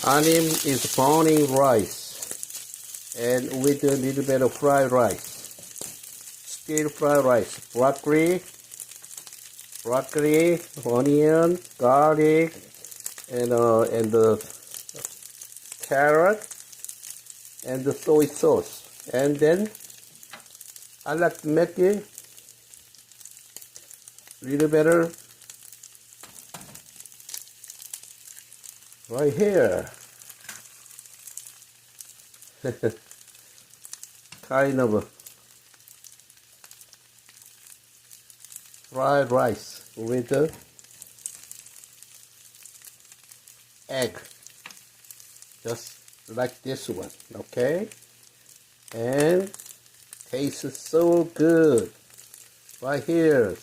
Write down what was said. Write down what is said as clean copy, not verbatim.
Anim is browning rice and with a little bit of fried rice. Stir fried rice, broccoli, onion, garlic, and the carrot and the soy sauce. And then I like to make it little better right here. Kind of a fried rice with the egg, just like this one, okay? And tastes so good right here.